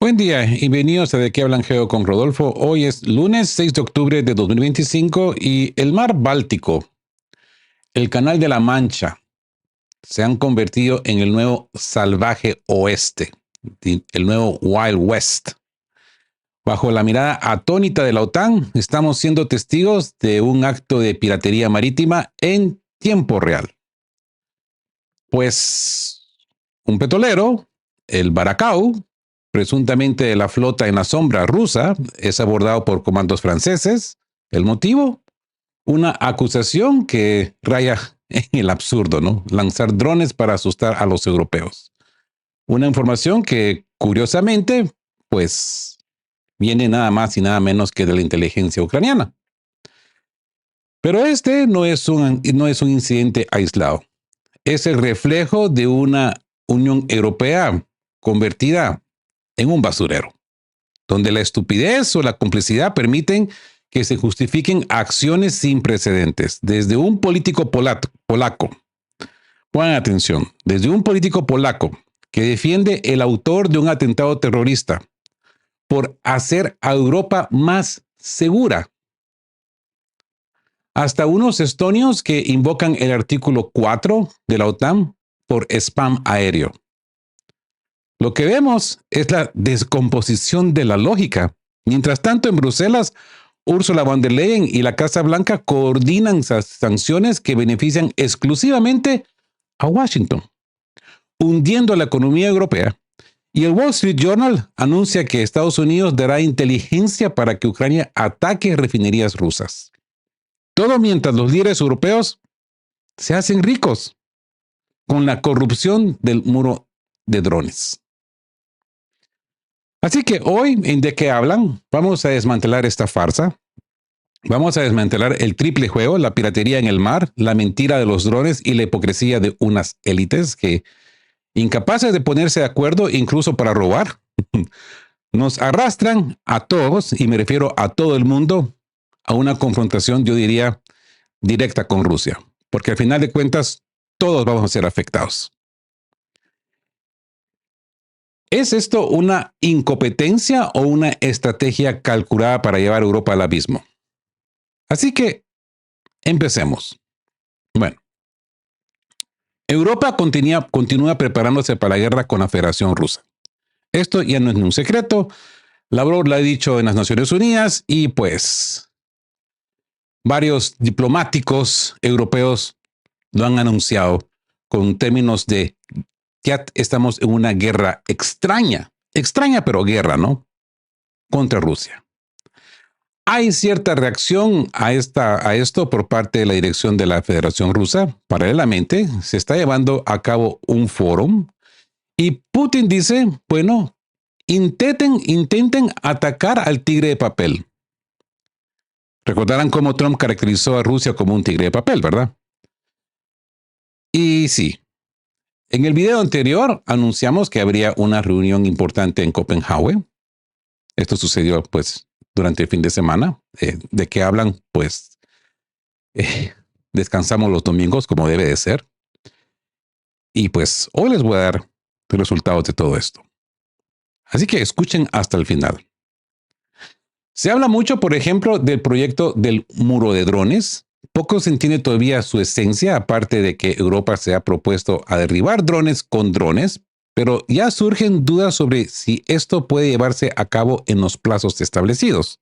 Buen día y bienvenidos a De qué hablan Geo con Rodolfo. Hoy es lunes 6 de octubre de 2025 y el mar Báltico, el Canal de la Mancha, se han convertido en el nuevo salvaje oeste, el nuevo Wild West. Bajo la mirada atónita de la OTAN, estamos siendo testigos de un acto de piratería marítima en tiempo real. Pues un petrolero, el Barakau, presuntamente de la flota en la sombra rusa, es abordado por comandos franceses. ¿El motivo? Una acusación que raya en el absurdo, ¿no? Lanzar drones para asustar a los europeos. Una información que, curiosamente, pues viene nada más y nada menos que de la inteligencia ucraniana. Pero este no es un incidente aislado. Es el reflejo de una Unión Europea convertida en un basurero, donde la estupidez o la complicidad permiten que se justifiquen acciones sin precedentes. Desde un político polaco, pongan atención, desde un político polaco que defiende el autor de un atentado terrorista por hacer a Europa más segura, hasta unos estonios que invocan el artículo 4 de la OTAN por spam aéreo. Lo que vemos es la descomposición de la lógica. Mientras tanto, en Bruselas, Ursula von der Leyen y la Casa Blanca coordinan sanciones que benefician exclusivamente a Washington, hundiendo la economía europea. Y el Wall Street Journal anuncia que Estados Unidos dará inteligencia para que Ucrania ataque refinerías rusas. Todo mientras los líderes europeos se hacen ricos con la corrupción del muro de drones. Así que hoy, en De qué hablan, vamos a desmantelar esta farsa. Vamos a desmantelar el triple juego, la piratería en el mar, la mentira de los drones y la hipocresía de unas élites que, incapaces de ponerse de acuerdo incluso para robar, nos arrastran a todos, y me refiero a todo el mundo, a una confrontación, yo diría, directa con Rusia. Porque al final de cuentas, todos vamos a ser afectados. ¿Es esto una incompetencia o una estrategia calculada para llevar a Europa al abismo? Así que empecemos. Bueno, Europa continúa preparándose para la guerra con la Federación Rusa. Esto ya no es un secreto. Lavrov lo ha dicho en las Naciones Unidas y pues varios diplomáticos europeos lo han anunciado con términos de ya estamos en una guerra extraña pero guerra, ¿no? Contra Rusia. Hay cierta reacción a esto por parte de la dirección de la Federación Rusa. Paralelamente, se está llevando a cabo un foro y Putin dice, bueno, intenten atacar al tigre de papel. Recordarán cómo Trump caracterizó a Rusia como un tigre de papel, ¿verdad? Y sí, en el video anterior anunciamos que habría una reunión importante en Copenhague. Esto sucedió pues durante el fin de semana. ¿De qué hablan? Pues descansamos los domingos como debe de ser. Y pues hoy les voy a dar los resultados de todo esto. Así que escuchen hasta el final. Se habla mucho, por ejemplo, del proyecto del muro de drones. Poco se entiende todavía su esencia, aparte de que Europa se ha propuesto a derribar drones con drones, pero ya surgen dudas sobre si esto puede llevarse a cabo en los plazos establecidos.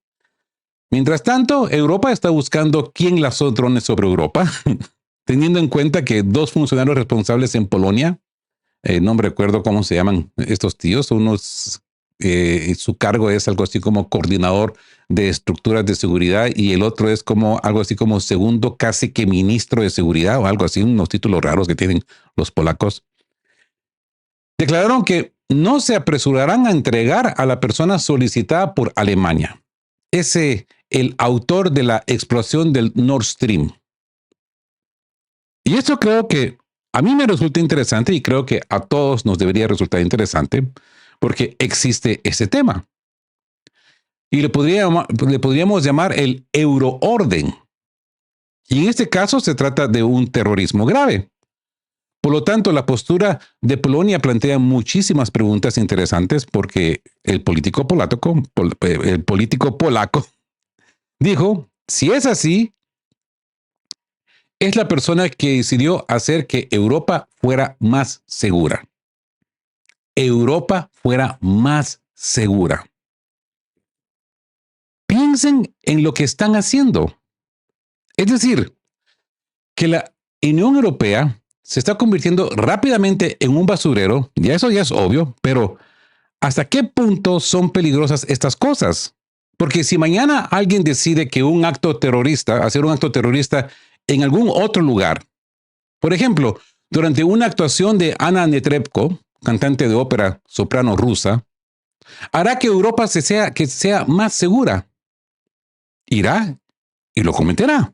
Mientras tanto, Europa está buscando quién lanzó drones sobre Europa, teniendo en cuenta que dos funcionarios responsables en Polonia, no me recuerdo cómo se llaman estos tíos, su cargo es algo así como coordinador de estructuras de seguridad y el otro es como algo así como segundo casi que ministro de seguridad o algo así, unos títulos raros que tienen los polacos. Declararon que no se apresurarán a entregar a la persona solicitada por Alemania. El autor de la explosión del Nord Stream. Y esto creo que a mí me resulta interesante y creo que a todos nos debería resultar interesante porque existe ese tema. Y le podríamos llamar el euroorden. Y en este caso se trata de un terrorismo grave. Por lo tanto, la postura de Polonia plantea muchísimas preguntas interesantes porque el político polaco dijo, si es así, es la persona que decidió hacer que Europa fuera más segura. Europa fuera más segura. Piensen en lo que están haciendo. Es decir, que la Unión Europea se está convirtiendo rápidamente en un basurero, y eso ya es obvio, pero ¿hasta qué punto son peligrosas estas cosas? Porque si mañana alguien decide que hacer un acto terrorista en algún otro lugar, por ejemplo, durante una actuación de Anna Netrebko, cantante de ópera soprano rusa, hará que Europa sea más segura. Irá y lo cometerá.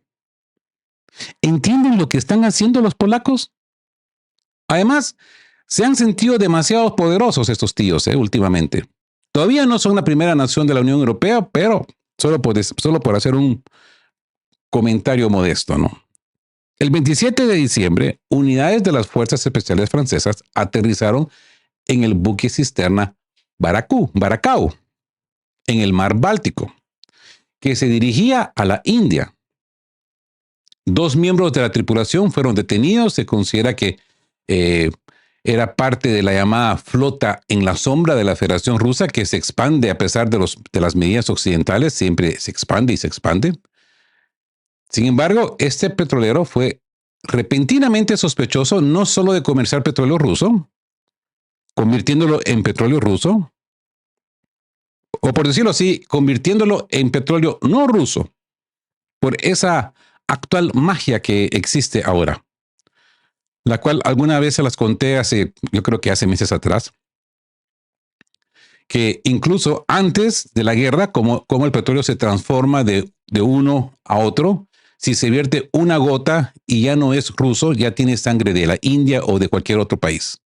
¿Entienden lo que están haciendo los polacos? Además, se han sentido demasiado poderosos estos tíos últimamente. Todavía no son la primera nación de la Unión Europea, pero solo por hacer un comentario modesto, ¿no? El 27 de diciembre, unidades de las Fuerzas Especiales Francesas aterrizaron en el buque cisterna Baracao, en el mar Báltico, que se dirigía a la India. 2 miembros de la tripulación fueron detenidos. Se considera que era parte de la llamada flota en la sombra de la Federación Rusa, que se expande a pesar de las medidas occidentales, siempre se expande y se expande. Sin embargo, este petrolero fue repentinamente sospechoso no solo de comerciar petróleo ruso, convirtiéndolo en petróleo ruso, o por decirlo así, convirtiéndolo en petróleo no ruso, por esa actual magia que existe ahora, la cual alguna vez se las conté yo creo que hace meses atrás, que incluso antes de la guerra, como el petróleo se transforma de uno a otro, si se vierte una gota y ya no es ruso, ya tiene sangre de la India o de cualquier otro país.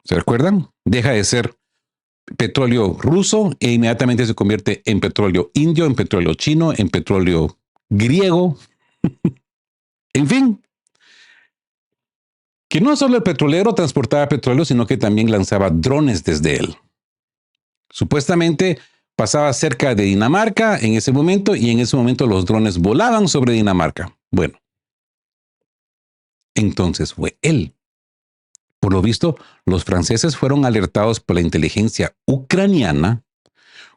¿Se recuerdan? Deja de ser petróleo ruso e inmediatamente se convierte en petróleo indio, en petróleo chino, en petróleo griego. En fin, que no solo el petrolero transportaba petróleo, sino que también lanzaba drones desde él. Supuestamente pasaba cerca de Dinamarca en ese momento y en ese momento los drones volaban sobre Dinamarca. Bueno, entonces fue él. Por lo visto, los franceses fueron alertados por la inteligencia ucraniana,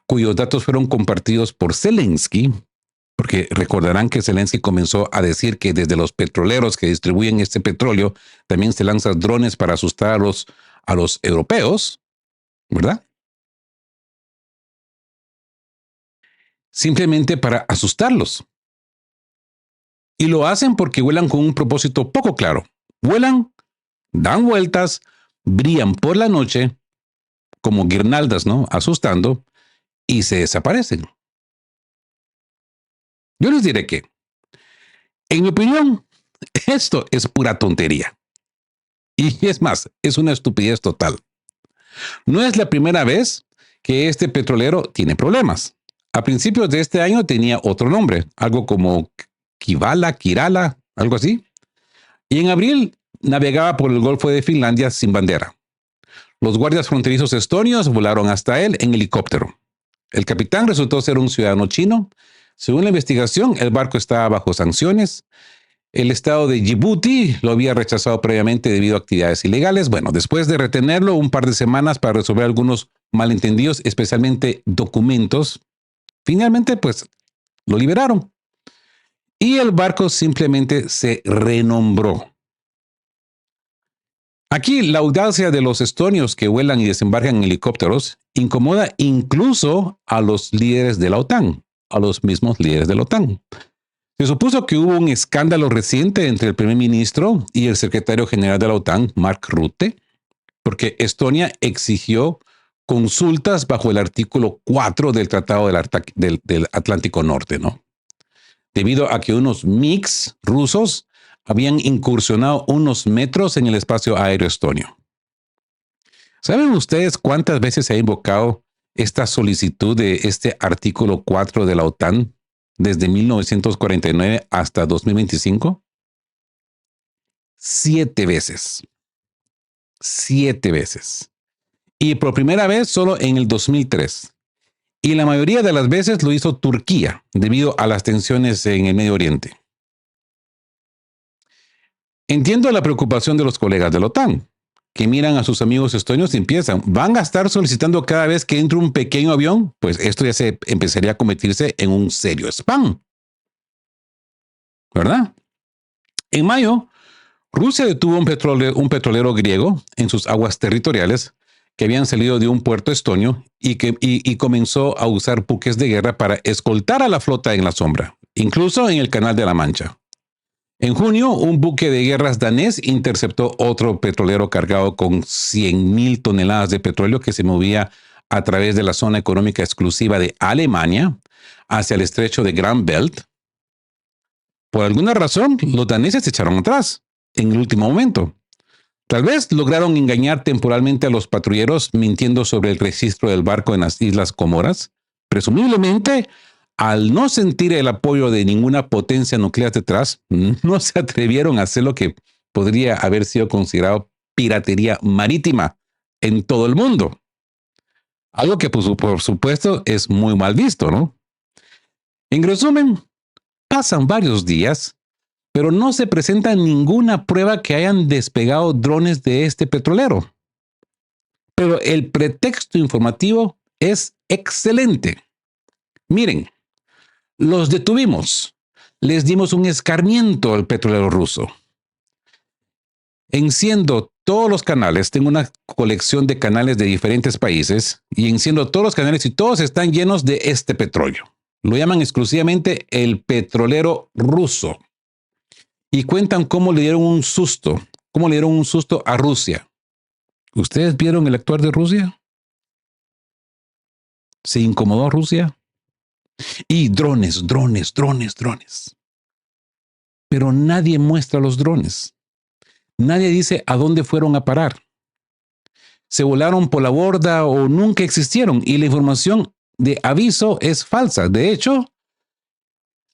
cuyos datos fueron compartidos por Zelensky, porque recordarán que Zelensky comenzó a decir que desde los petroleros que distribuyen este petróleo también se lanzan drones para asustar a los europeos, ¿verdad? Simplemente para asustarlos. Y lo hacen porque vuelan con un propósito poco claro. Vuelan, dan vueltas, brillan por la noche como guirnaldas, ¿no? Asustando y se desaparecen. Yo les diré que, en mi opinión, esto es pura tontería. Y es más, es una estupidez total. No es la primera vez que este petrolero tiene problemas. A principios de este año tenía otro nombre, algo como Kirala, algo así. Y en abril navegaba por el Golfo de Finlandia sin bandera. Los guardias fronterizos estonios volaron hasta él en helicóptero. El capitán resultó ser un ciudadano chino. Según la investigación, el barco estaba bajo sanciones. El estado de Djibouti lo había rechazado previamente debido a actividades ilegales. Bueno, después de retenerlo un par de semanas para resolver algunos malentendidos, especialmente documentos, finalmente pues lo liberaron. Y el barco simplemente se renombró. Aquí la audacia de los estonios que vuelan y desembarcan en helicópteros incomoda incluso a los líderes de la OTAN, a los mismos líderes de la OTAN. Se supuso que hubo un escándalo reciente entre el primer ministro y el secretario general de la OTAN, Mark Rutte, porque Estonia exigió consultas bajo el artículo 4 del Tratado del Atlántico Norte, ¿no? Debido a que unos MiGs rusos habían incursionado unos metros en el espacio aéreo estonio. ¿Saben ustedes cuántas veces se ha invocado esta solicitud de este artículo 4 de la OTAN desde 1949 hasta 2025? 7 veces. 7 veces. Y por primera vez solo en el 2003. Y la mayoría de las veces lo hizo Turquía, debido a las tensiones en el Medio Oriente. Entiendo la preocupación de los colegas de la OTAN, que miran a sus amigos estonios y empiezan, ¿van a estar solicitando cada vez que entre un pequeño avión? Pues esto ya se empezaría a convertirse en un serio spam, ¿verdad? En mayo, Rusia detuvo un petrolero griego en sus aguas territoriales que habían salido de un puerto estonio y comenzó a usar buques de guerra para escoltar a la flota en la sombra, incluso en el Canal de la Mancha. En junio, un buque de guerras danés interceptó otro petrolero cargado con 100,000 toneladas de petróleo que se movía a través de la zona económica exclusiva de Alemania hacia el estrecho de Grand Belt. Por alguna razón, los daneses se echaron atrás en el último momento. Tal vez lograron engañar temporalmente a los patrulleros mintiendo sobre el registro del barco en las Islas Comoras. Presumiblemente, al no sentir el apoyo de ninguna potencia nuclear detrás, no se atrevieron a hacer lo que podría haber sido considerado piratería marítima en todo el mundo. Algo que, por supuesto, es muy mal visto, ¿no? En resumen, pasan varios días, pero no se presenta ninguna prueba que hayan despegado drones de este petrolero. Pero el pretexto informativo es excelente. Miren, los detuvimos. Les dimos un escarmiento al petrolero ruso. Enciendo todos los canales, tengo una colección de canales de diferentes países y enciendo todos los canales y todos están llenos de este petróleo. Lo llaman exclusivamente el petrolero ruso. Y cuentan cómo le dieron un susto a Rusia. ¿Ustedes vieron el actuar de Rusia? ¿Se incomodó Rusia? Y drones. Pero nadie muestra los drones. Nadie dice a dónde fueron a parar. Se volaron por la borda o nunca existieron y la información de aviso es falsa. De hecho,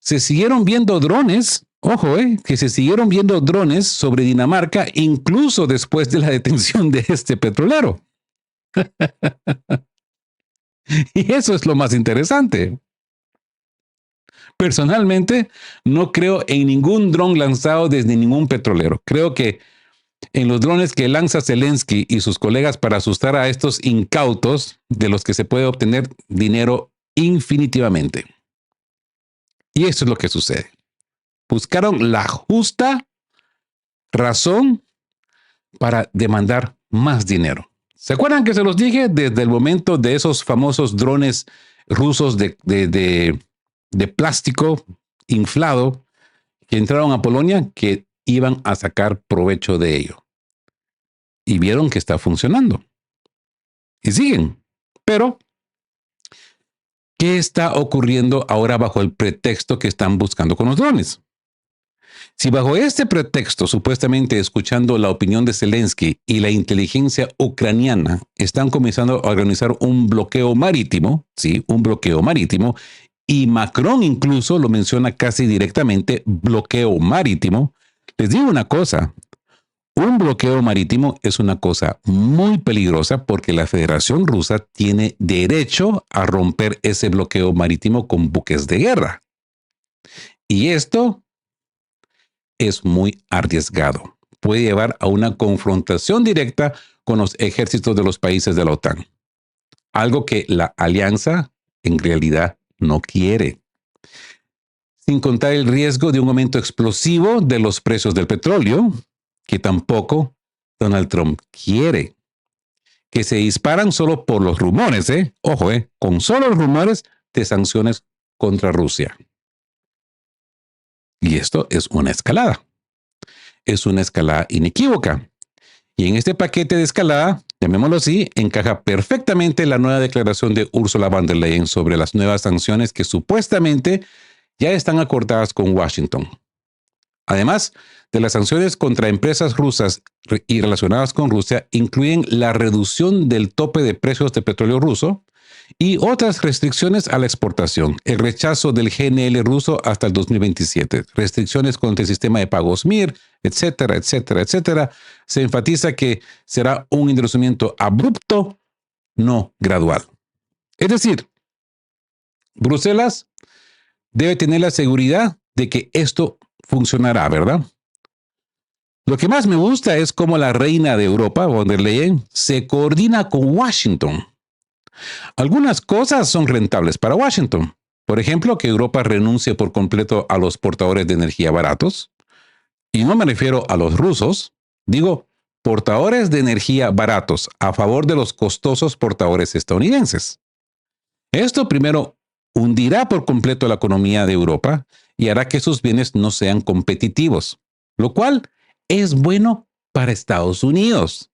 se siguieron viendo drones. Ojo, que se siguieron viendo drones sobre Dinamarca incluso después de la detención de este petrolero. Y eso es lo más interesante. Personalmente, no creo en ningún dron lanzado desde ningún petrolero. Creo que en los drones que lanza Zelensky y sus colegas para asustar a estos incautos de los que se puede obtener dinero infinitivamente. Y eso es lo que sucede. Buscaron la justa razón para demandar más dinero. ¿Se acuerdan que se los dije desde el momento de esos famosos drones rusos de plástico inflado que entraron a Polonia que iban a sacar provecho de ello? Y vieron que está funcionando. Y siguen. Pero, ¿qué está ocurriendo ahora bajo el pretexto que están buscando con los drones? Si bajo este pretexto, supuestamente escuchando la opinión de Zelensky y la inteligencia ucraniana, están comenzando a organizar un bloqueo marítimo, sí, un bloqueo marítimo, y Macron incluso lo menciona casi directamente, bloqueo marítimo, les digo una cosa, un bloqueo marítimo es una cosa muy peligrosa porque la Federación Rusa tiene derecho a romper ese bloqueo marítimo con buques de guerra. Y esto es muy arriesgado. Puede llevar a una confrontación directa con los ejércitos de los países de la OTAN. Algo que la alianza en realidad no quiere. Sin contar el riesgo de un aumento explosivo de los precios del petróleo, que tampoco Donald Trump quiere. Que se disparan solo por los rumores, Ojo, con solo los rumores de sanciones contra Rusia. Y esto es una escalada. Es una escalada inequívoca. Y en este paquete de escalada, llamémoslo así, encaja perfectamente la nueva declaración de Ursula von der Leyen sobre las nuevas sanciones que supuestamente ya están acordadas con Washington. Además de las sanciones contra empresas rusas y relacionadas con Rusia, incluyen la reducción del tope de precios de petróleo ruso y otras restricciones a la exportación, el rechazo del GNL ruso hasta el 2027, restricciones contra el sistema de pagos MIR, etcétera, etcétera, etcétera. Se enfatiza que será un endurecimiento abrupto, no gradual. Es decir, Bruselas debe tener la seguridad de que esto funcionará, ¿verdad? Lo que más me gusta es cómo la reina de Europa, von der Leyen, se coordina con Washington. Algunas cosas son rentables para Washington. Por ejemplo, que Europa renuncie por completo a los portadores de energía baratos. Y no me refiero a los rusos, digo portadores de energía baratos a favor de los costosos portadores estadounidenses. Esto primero hundirá por completo la economía de Europa y hará que sus bienes no sean competitivos, lo cual es bueno para Estados Unidos.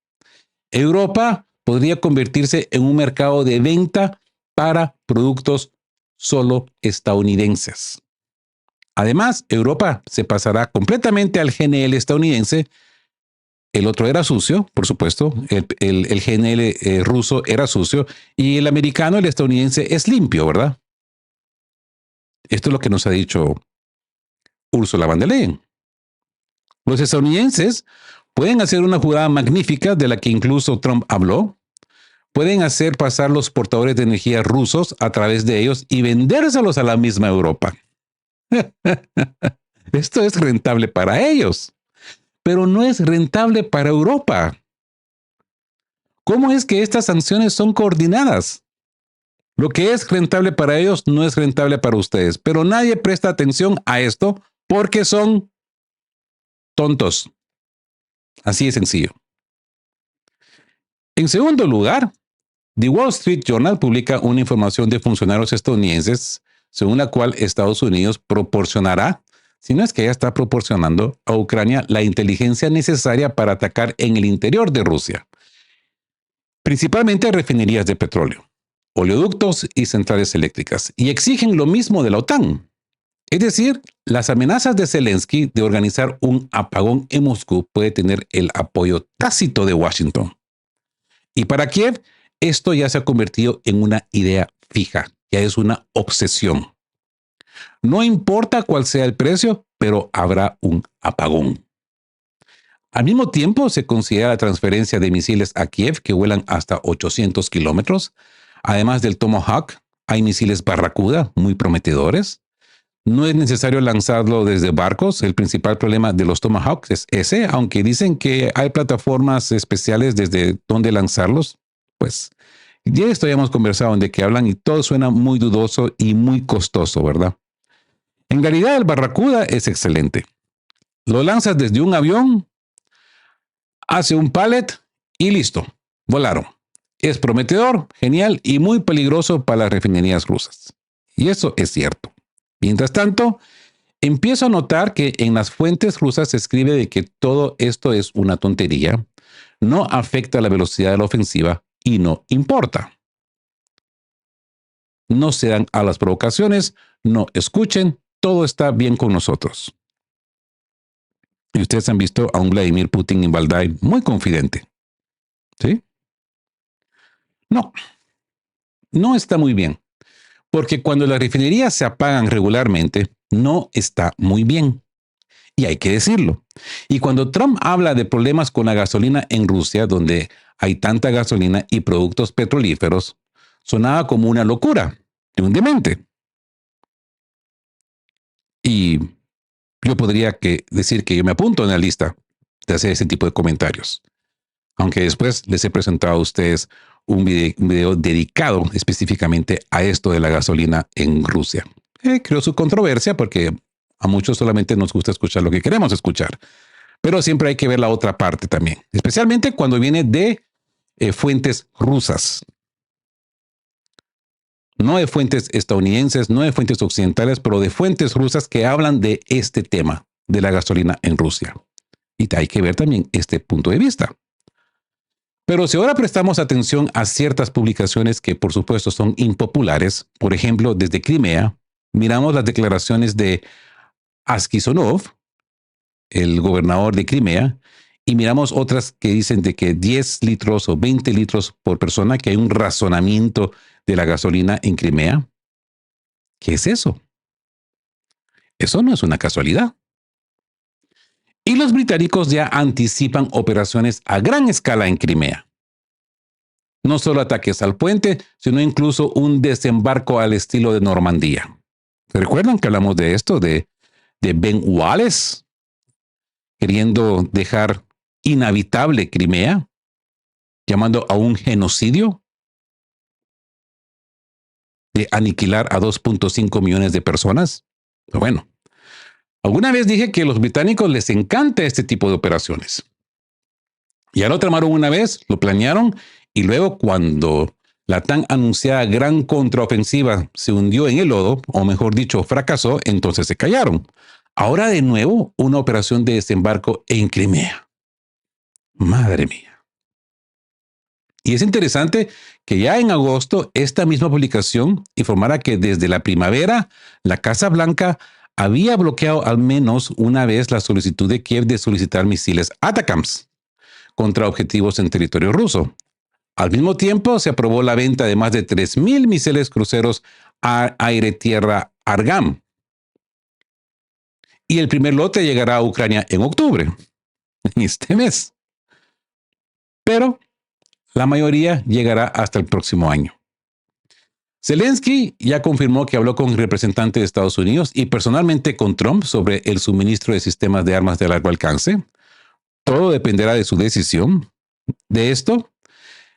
Europa podría convertirse en un mercado de venta para productos solo estadounidenses. Además, Europa se pasará completamente al GNL estadounidense. El otro era sucio, por supuesto. El GNL ruso era sucio y el americano, el estadounidense, es limpio, ¿verdad? Esto es lo que nos ha dicho Ursula von der Leyen. Los estadounidenses pueden hacer una jugada magnífica de la que incluso Trump habló. Pueden hacer pasar los portadores de energía rusos a través de ellos y vendérselos a la misma Europa. Esto es rentable para ellos, pero no es rentable para Europa. ¿Cómo es que estas sanciones son coordinadas? Lo que es rentable para ellos no es rentable para ustedes, pero nadie presta atención a esto porque son tontos. Así de sencillo. En segundo lugar, The Wall Street Journal publica una información de funcionarios estadounidenses según la cual Estados Unidos proporcionará, si no es que ya está proporcionando, a Ucrania la inteligencia necesaria para atacar en el interior de Rusia, principalmente refinerías de petróleo, oleoductos y centrales eléctricas, y exigen lo mismo de la OTAN. Es decir, las amenazas de Zelensky de organizar un apagón en Moscú puede tener el apoyo tácito de Washington. Y para Kiev, esto ya se ha convertido en una idea fija, ya es una obsesión. No importa cuál sea el precio, pero habrá un apagón. Al mismo tiempo, se considera la transferencia de misiles a Kiev que vuelan hasta 800 kilómetros. Además del Tomahawk, hay misiles Barracuda muy prometedores. No es necesario lanzarlo desde barcos. El principal problema de los Tomahawks es ese, aunque dicen que hay plataformas especiales desde donde lanzarlos. Pues ya esto ya hemos conversado de que hablan y todo suena muy dudoso y muy costoso, ¿verdad? En realidad el Barracuda es excelente. Lo lanzas desde un avión, hace un pallet y listo, volaron. Es prometedor, genial y muy peligroso para las refinerías rusas. Y eso es cierto. Mientras tanto, empiezo a notar que en las fuentes rusas se escribe de que todo esto es una tontería, no afecta la velocidad de la ofensiva y no importa. No se dan a las provocaciones, no escuchen, todo está bien con nosotros. Y ustedes han visto a un Vladimir Putin en Valdai muy confidente. ¿Sí? No, no está muy bien. Porque cuando las refinerías se apagan regularmente, no está muy bien. Y hay que decirlo. Y cuando Trump habla de problemas con la gasolina en Rusia, donde hay tanta gasolina y productos petrolíferos, sonaba como una locura, de un demente. Y yo podría decir que yo me apunto en la lista de hacer ese tipo de comentarios. Aunque después les he presentado a ustedes un video dedicado específicamente a esto de la gasolina en Rusia. Creo su controversia porque a muchos solamente nos gusta escuchar lo que queremos escuchar. Pero siempre hay que ver la otra parte también, especialmente cuando viene de fuentes rusas. No de fuentes estadounidenses, no de fuentes occidentales, pero de fuentes rusas que hablan de este tema, de la gasolina en Rusia. Y hay que ver también este punto de vista. Pero si ahora prestamos atención a ciertas publicaciones que por supuesto son impopulares, por ejemplo, desde Crimea, miramos las declaraciones de Askisonov, el gobernador de Crimea, y miramos otras que dicen de que 10 litros o 20 litros por persona, que hay un razonamiento de la gasolina en Crimea. ¿Qué es eso? Eso no es una casualidad. Y los británicos ya anticipan operaciones a gran escala en Crimea. No solo ataques al puente, sino incluso un desembarco al estilo de Normandía. ¿Recuerdan que hablamos de esto, de Ben Wallace queriendo dejar inhabitable Crimea, llamando a un genocidio de aniquilar a 2.5 millones de personas? Bueno, alguna vez dije que a los británicos les encanta este tipo de operaciones. Ya lo tramaron una vez, lo planearon y luego cuando la tan anunciada gran contraofensiva se hundió en el lodo, o mejor dicho, fracasó, entonces se callaron. Ahora de nuevo una operación de desembarco en Crimea. Madre mía. Y es interesante que ya en agosto esta misma publicación informara que desde la primavera la Casa Blanca había bloqueado al menos una vez la solicitud de Kiev de solicitar misiles ATACMS contra objetivos en territorio ruso. Al mismo tiempo, se aprobó la venta de más de 3,000 misiles cruceros aire-tierra Argam. Y el primer lote llegará a Ucrania en octubre, este mes. Pero la mayoría llegará hasta el próximo año. Zelensky ya confirmó que habló con el representante de Estados Unidos y personalmente con Trump sobre el suministro de sistemas de armas de largo alcance. Todo dependerá de su decisión. De esto,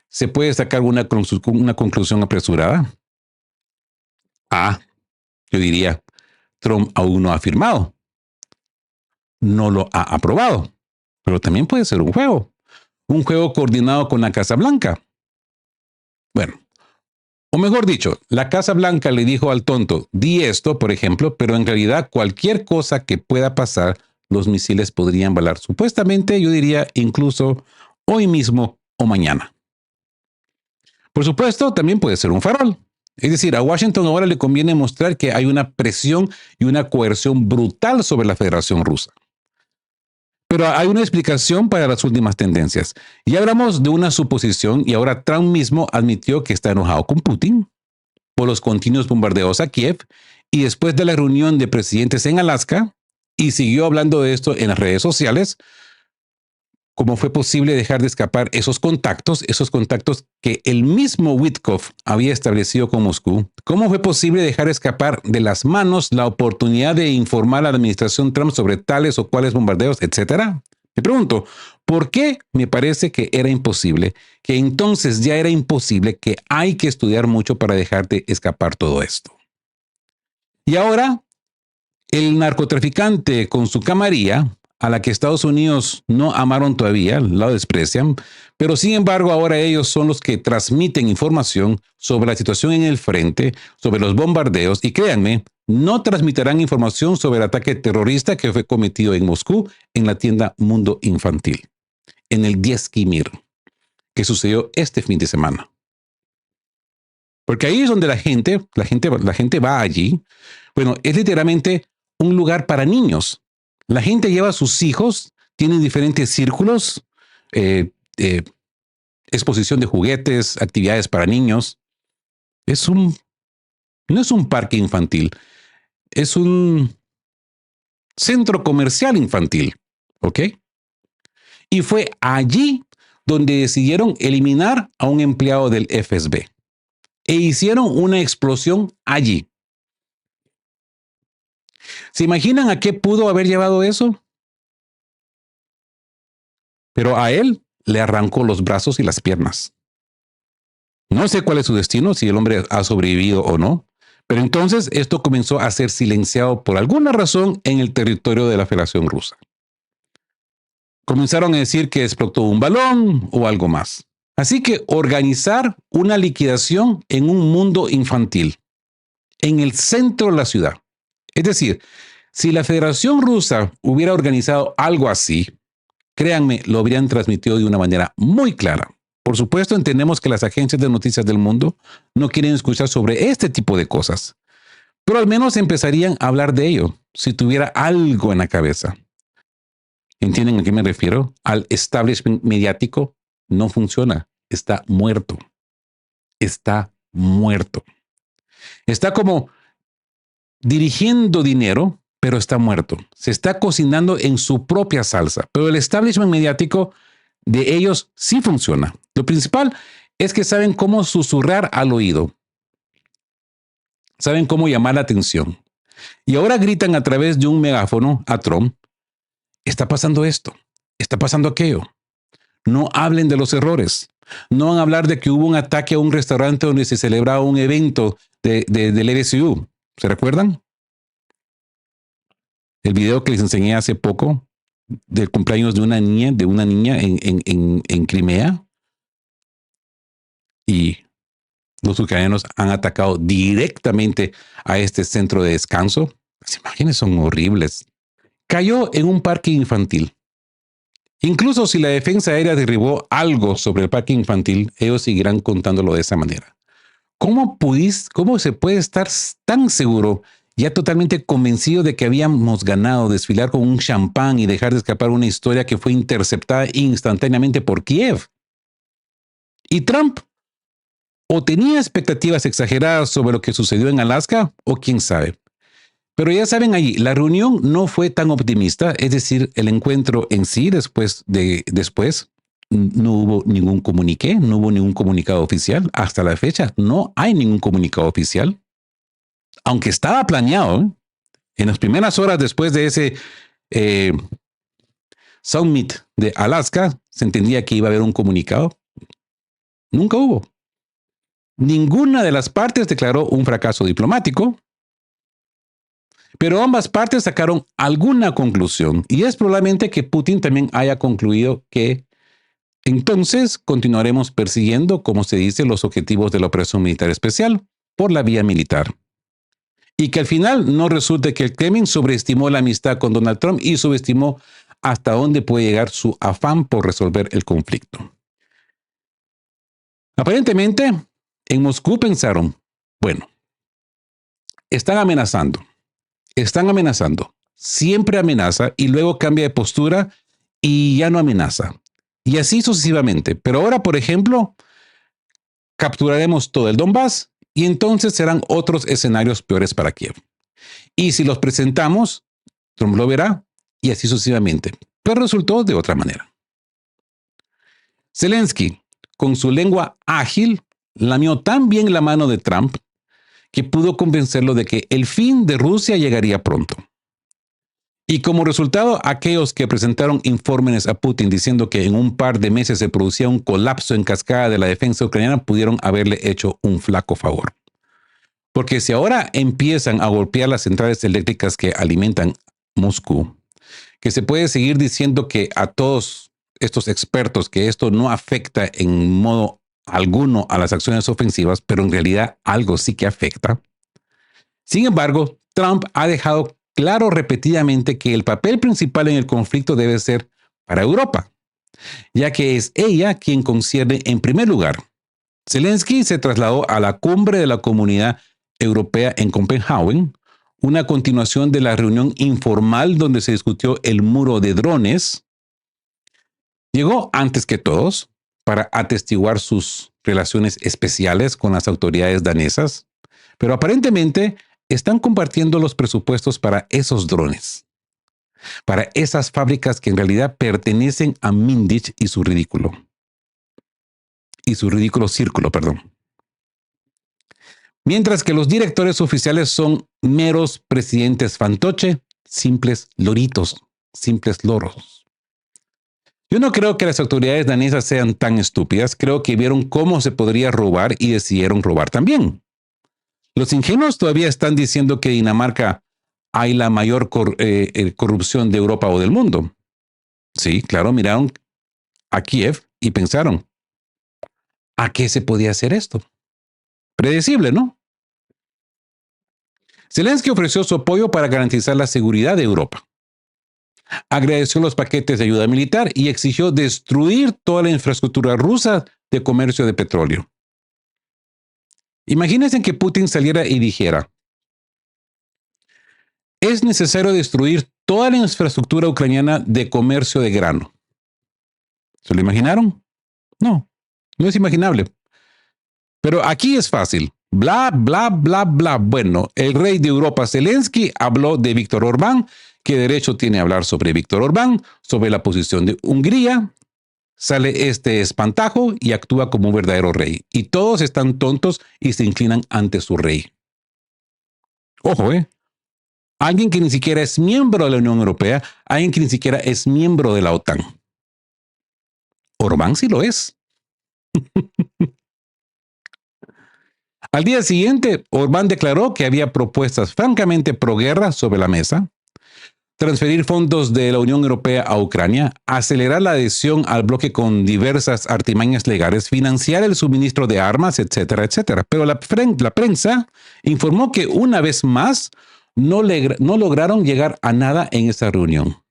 ¿se puede sacar una conclusión apresurada? Yo diría, Trump aún no ha firmado. No lo ha aprobado. Pero también puede ser un juego coordinado con la Casa Blanca. Bueno, o mejor dicho, la Casa Blanca le dijo al tonto, di esto, por ejemplo, pero en realidad cualquier cosa que pueda pasar, los misiles podrían volar supuestamente, yo diría, incluso hoy mismo o mañana. Por supuesto, también puede ser un farol. Es decir, a Washington ahora le conviene mostrar que hay una presión y una coerción brutal sobre la Federación Rusa. Pero hay una explicación para las últimas tendencias. Ya hablamos de una suposición y ahora Trump mismo admitió que está enojado con Putin por los continuos bombardeos a Kiev y después de la reunión de presidentes en Alaska y siguió hablando de esto en las redes sociales. ¿Cómo fue posible dejar de escapar esos contactos que el mismo Witkoff había establecido con Moscú? ¿Cómo fue posible dejar escapar de las manos la oportunidad de informar a la administración Trump sobre tales o cuales bombardeos, etcétera? Me pregunto, ¿por qué me parece que era imposible? Que entonces ya era imposible, que hay que estudiar mucho para dejar de escapar todo esto. Y ahora, el narcotraficante con su camarilla, a la que Estados Unidos no amaron todavía, la desprecian, pero sin embargo ahora ellos son los que transmiten información sobre la situación en el frente, sobre los bombardeos, y créanme, no transmitirán información sobre el ataque terrorista que fue cometido en Moscú en la tienda Mundo Infantil, en el Diezhny Mir, que sucedió este fin de semana. Porque ahí es donde la gente va allí. Bueno, es literalmente un lugar para niños. La gente lleva a sus hijos, tienen diferentes círculos, exposición de juguetes, actividades para niños. No es un parque infantil, es un centro comercial infantil, ¿ok? Y fue allí donde decidieron eliminar a un empleado del FSB e hicieron una explosión allí. ¿Se imaginan a qué pudo haber llevado eso? Pero a él le arrancó los brazos y las piernas. No sé cuál es su destino, si el hombre ha sobrevivido o no, pero entonces esto comenzó a ser silenciado por alguna razón en el territorio de la Federación Rusa. Comenzaron a decir que explotó un balón o algo más. Así que organizar una liquidación en un mundo infantil, en el centro de la ciudad. Es decir, si la Federación Rusa hubiera organizado algo así, créanme, lo habrían transmitido de una manera muy clara. Por supuesto, entendemos que las agencias de noticias del mundo no quieren escuchar sobre este tipo de cosas, pero al menos empezarían a hablar de ello si tuviera algo en la cabeza. ¿Entienden a qué me refiero? Al establishment mediático no funciona, está muerto. Está muerto. Está como dirigiendo dinero, pero está muerto. Se está cocinando en su propia salsa. Pero el establishment mediático de ellos sí funciona. Lo principal es que saben cómo susurrar al oído. Saben cómo llamar la atención. Y ahora gritan a través de un megáfono a Trump, está pasando esto, está pasando aquello. No hablen de los errores. No van a hablar de que hubo un ataque a un restaurante donde se celebraba un evento del EBCU. ¿Se recuerdan? El video que les enseñé hace poco del cumpleaños de una niña en Crimea. Y los ucranianos han atacado directamente a este centro de descanso. Las imágenes son horribles. Cayó en un parque infantil. Incluso si la defensa aérea derribó algo sobre el parque infantil, ellos seguirán contándolo de esa manera. ¿Cómo se puede estar tan seguro, ya totalmente convencido de que habíamos ganado, desfilar con un champán y dejar de escapar una historia que fue interceptada instantáneamente por Kiev? Y Trump o tenía expectativas exageradas sobre lo que sucedió en Alaska, o quién sabe. Pero ya saben ahí, la reunión no fue tan optimista, es decir, el encuentro en sí después no hubo ningún comuniqué, no hubo ningún comunicado oficial. Hasta la fecha no hay ningún comunicado oficial. Aunque estaba planeado, en las primeras horas después de ese eh, summit de Alaska, se entendía que iba a haber un comunicado. Nunca hubo. Ninguna de las partes declaró un fracaso diplomático, pero ambas partes sacaron alguna conclusión y es probablemente que Putin también haya concluido que entonces continuaremos persiguiendo, como se dice, los objetivos de la operación militar especial por la vía militar. Y que al final no resulte que el Kremlin sobreestimó la amistad con Donald Trump y subestimó hasta dónde puede llegar su afán por resolver el conflicto. Aparentemente, en Moscú pensaron, bueno, están amenazando, siempre amenaza y luego cambia de postura y ya no amenaza. Y así sucesivamente. Pero ahora, por ejemplo, capturaremos todo el Donbass y entonces serán otros escenarios peores para Kiev. Y si los presentamos, Trump lo verá y así sucesivamente. Pero resultó de otra manera. Zelensky, con su lengua ágil, lamió tan bien la mano de Trump que pudo convencerlo de que el fin de Rusia llegaría pronto. Y como resultado, aquellos que presentaron informes a Putin diciendo que en un par de meses se producía un colapso en cascada de la defensa ucraniana pudieron haberle hecho un flaco favor. Porque si ahora empiezan a golpear las centrales eléctricas que alimentan Moscú, que se puede seguir diciendo que a todos estos expertos que esto no afecta en modo alguno a las acciones ofensivas, pero en realidad algo sí que afecta. Sin embargo, Trump ha dejado claro repetidamente que el papel principal en el conflicto debe ser para Europa, ya que es ella quien concierne en primer lugar. Zelensky se trasladó a la cumbre de la Comunidad Europea en Copenhague, una continuación de la reunión informal donde se discutió el muro de drones. Llegó antes que todos para atestiguar sus relaciones especiales con las autoridades danesas, pero aparentemente están compartiendo los presupuestos para esos drones, para esas fábricas que en realidad pertenecen a Mindich y su ridículo círculo, perdón. Mientras que los directores oficiales son meros presidentes fantoche, simples loritos, simples loros. Yo no creo que las autoridades danesas sean tan estúpidas, creo que vieron cómo se podría robar y decidieron robar también. Los ingenuos todavía están diciendo que en Dinamarca hay la mayor corrupción de Europa o del mundo. Sí, claro, miraron a Kiev y pensaron, ¿a qué se podía hacer esto? Predecible, ¿no? Zelensky ofreció su apoyo para garantizar la seguridad de Europa. Agradeció los paquetes de ayuda militar y exigió destruir toda la infraestructura rusa de comercio de petróleo. Imagínense que Putin saliera y dijera, es necesario destruir toda la infraestructura ucraniana de comercio de grano. ¿Se lo imaginaron? No, no es imaginable. Pero aquí es fácil. Bla, bla, bla, bla. Bueno, el rey de Europa, Zelensky, habló de Víctor Orbán. ¿Qué derecho tiene a hablar sobre Víctor Orbán? Sobre la posición de Hungría. Sale este espantajo y actúa como un verdadero rey. Y todos están tontos y se inclinan ante su rey. Ojo, ¿eh? Alguien que ni siquiera es miembro de la Unión Europea, alguien que ni siquiera es miembro de la OTAN. Orbán sí lo es. Al día siguiente, Orbán declaró que había propuestas francamente pro-guerra sobre la mesa: transferir fondos de la Unión Europea a Ucrania, acelerar la adhesión al bloque con diversas artimañas legales, financiar el suministro de armas, etcétera, etcétera. Pero la prensa informó que una vez más no lograron llegar a nada en esa reunión.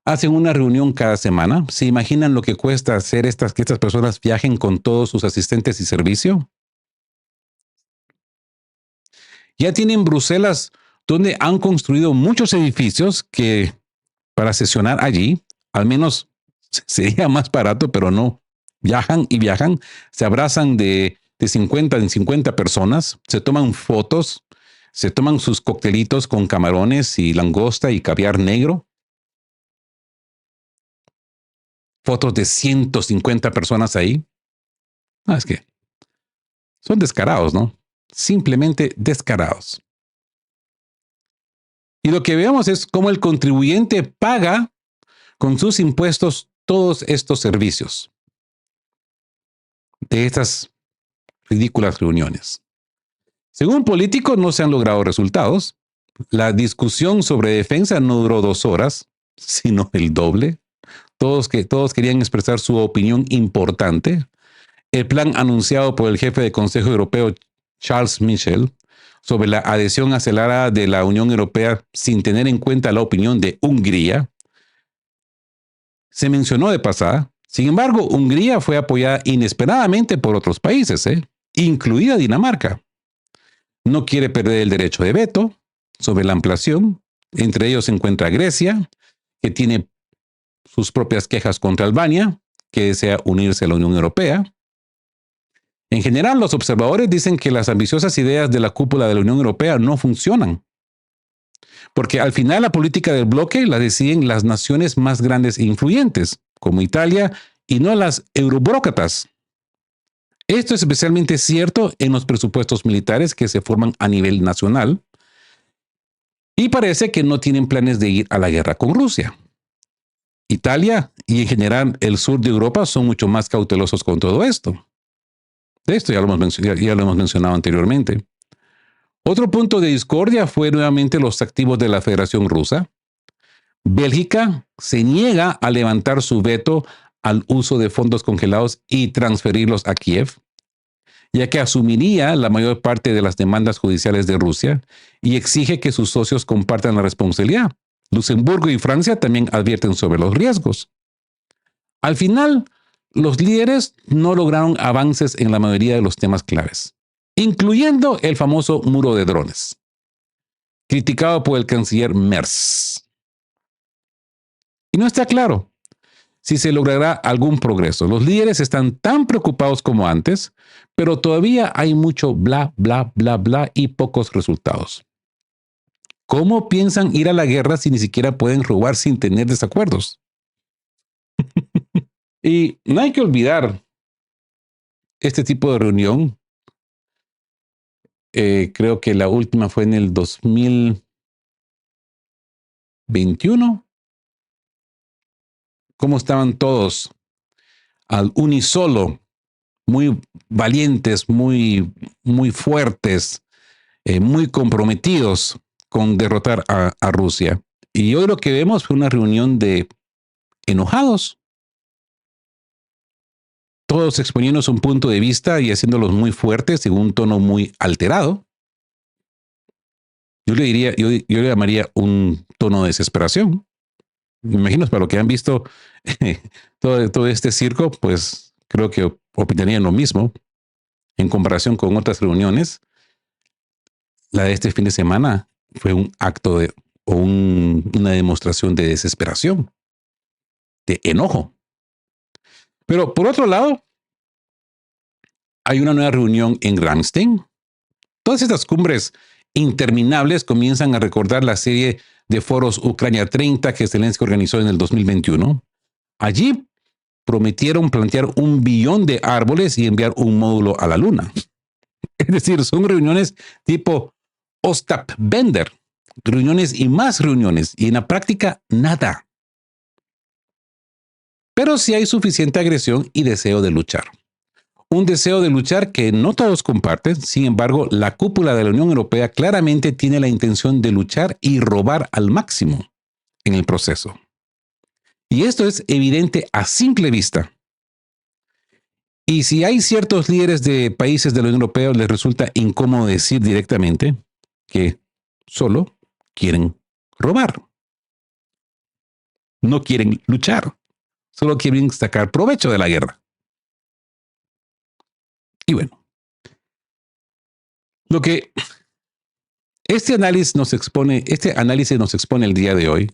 Hacen una reunión cada semana. ¿Se imaginan lo que cuesta hacer que estas personas viajen con todos sus asistentes y servicio? Ya tienen Bruselas, donde han construido muchos edificios que para sesionar allí, al menos sería más barato, pero no. Viajan y viajan, se abrazan de 50 en 50 personas, se toman fotos, se toman sus coctelitos con camarones y langosta y caviar negro. Fotos de 150 personas ahí. Es que son descarados, ¿no? Simplemente descarados. Y lo que vemos es cómo el contribuyente paga con sus impuestos todos estos servicios de estas ridículas reuniones. Según políticos, no se han logrado resultados. La discusión sobre defensa no duró 2 horas, sino el doble. Todos querían expresar su opinión importante. El plan anunciado por el jefe del Consejo Europeo, Charles Michel, sobre la adhesión acelerada de la Unión Europea sin tener en cuenta la opinión de Hungría, se mencionó de pasada. Sin embargo, Hungría fue apoyada inesperadamente por otros países, incluida Dinamarca. No quiere perder el derecho de veto sobre la ampliación. Entre ellos se encuentra Grecia, que tiene sus propias quejas contra Albania, que desea unirse a la Unión Europea. En general, los observadores dicen que las ambiciosas ideas de la cúpula de la Unión Europea no funcionan, porque al final la política del bloque la deciden las naciones más grandes e influyentes, como Italia, y no las euroburócratas. Esto es especialmente cierto en los presupuestos militares que se forman a nivel nacional, y parece que no tienen planes de ir a la guerra con Rusia. Italia y en general el sur de Europa son mucho más cautelosos con todo esto. De esto ya lo hemos mencionado anteriormente. Otro punto de discordia fue nuevamente los activos de la Federación Rusa. Bélgica se niega a levantar su veto al uso de fondos congelados y transferirlos a Kiev, ya que asumiría la mayor parte de las demandas judiciales de Rusia y exige que sus socios compartan la responsabilidad. Luxemburgo y Francia también advierten sobre los riesgos. Al final, los líderes no lograron avances en la mayoría de los temas claves, incluyendo el famoso muro de drones, criticado por el canciller Merz. Y no está claro si se logrará algún progreso. Los líderes están tan preocupados como antes, pero todavía hay mucho bla, bla, bla, bla y pocos resultados. ¿Cómo piensan ir a la guerra si ni siquiera pueden robar sin tener desacuerdos? Y no hay que olvidar este tipo de reunión. Creo que la última fue en el 2021. Cómo estaban todos al unisolo, muy valientes, muy fuertes, muy comprometidos con derrotar a Rusia. Y hoy lo que vemos fue una reunión de enojados, todos exponiendo un punto de vista y haciéndolos muy fuertes en un tono muy alterado. Yo le llamaría un tono de desesperación. Me imagino, para lo que han visto todo este circo, pues creo que opinarían lo mismo en comparación con otras reuniones. La de este fin de semana fue un acto una demostración de desesperación, de enojo. Pero por otro lado, Hay una nueva reunión en Ramstein. Todas estas cumbres interminables comienzan a recordar la serie de foros Ucrania 30 que Zelensky organizó en el 2021. Allí prometieron plantear 1 billón de árboles y enviar un módulo a la luna. Es decir, son reuniones tipo Ostap Bender, reuniones y más reuniones, y en la práctica nada. Pero sí hay suficiente agresión y deseo de luchar. Un deseo de luchar que no todos comparten. Sin embargo, la cúpula de la Unión Europea claramente tiene la intención de luchar y robar al máximo en el proceso. Y esto es evidente a simple vista. Y si hay ciertos líderes de países de la Unión Europea, les resulta incómodo decir directamente que solo quieren robar. No quieren luchar. Solo quieren sacar provecho de la guerra. Y bueno, lo que este análisis nos expone el día de hoy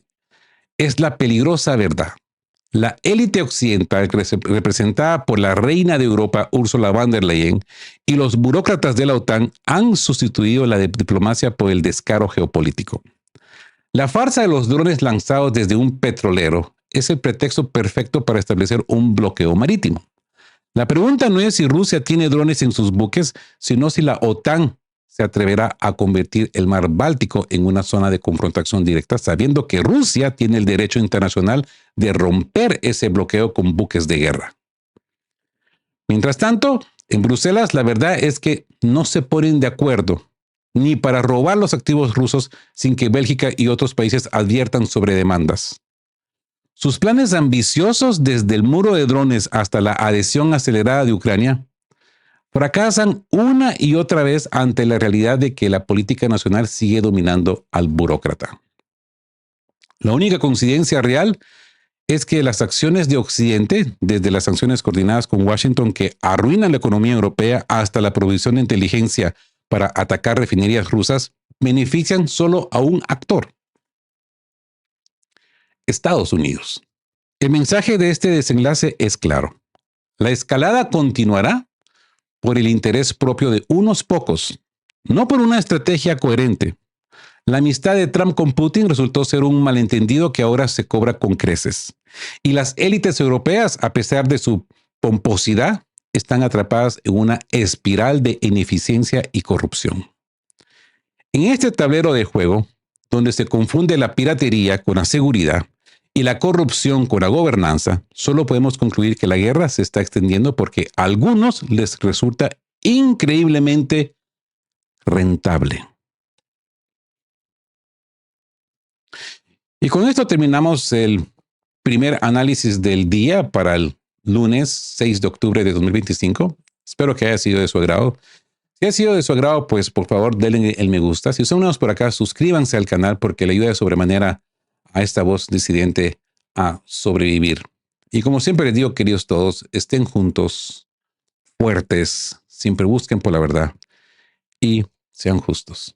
es la peligrosa verdad. La élite occidental, representada por la reina de Europa, Ursula von der Leyen, y los burócratas de la OTAN han sustituido la diplomacia por el descaro geopolítico. La farsa de los drones lanzados desde un petrolero es el pretexto perfecto para establecer un bloqueo marítimo. La pregunta no es si Rusia tiene drones en sus buques, sino si la OTAN se atreverá a convertir el mar Báltico en una zona de confrontación directa, sabiendo que Rusia tiene el derecho internacional de romper ese bloqueo con buques de guerra. Mientras tanto, en Bruselas la verdad es que no se ponen de acuerdo ni para robar los activos rusos sin que Bélgica y otros países adviertan sobre demandas. Sus planes ambiciosos, desde el muro de drones hasta la adhesión acelerada de Ucrania, fracasan una y otra vez ante la realidad de que la política nacional sigue dominando al burócrata. La única coincidencia real es que las acciones de Occidente, desde las sanciones coordinadas con Washington que arruinan la economía europea hasta la provisión de inteligencia para atacar refinerías rusas, benefician solo a un actor: Estados Unidos. El mensaje de este desenlace es claro. La escalada continuará por el interés propio de unos pocos, no por una estrategia coherente. La amistad de Trump con Putin resultó ser un malentendido que ahora se cobra con creces. Y las élites europeas, a pesar de su pomposidad, están atrapadas en una espiral de ineficiencia y corrupción. En este tablero de juego, donde se confunde la piratería con la seguridad y la corrupción con la gobernanza, solo podemos concluir que la guerra se está extendiendo porque a algunos les resulta increíblemente rentable. Y con esto terminamos el primer análisis del día para el lunes 6 de octubre de 2025. Espero que haya sido de su agrado. Si ha sido de su agrado, pues por favor denle el me gusta. Si son nuevos por acá, suscríbanse al canal porque le ayuda de sobremanera a esta voz disidente a sobrevivir. Y como siempre les digo, queridos todos, estén juntos, fuertes, siempre busquen por la verdad y sean justos.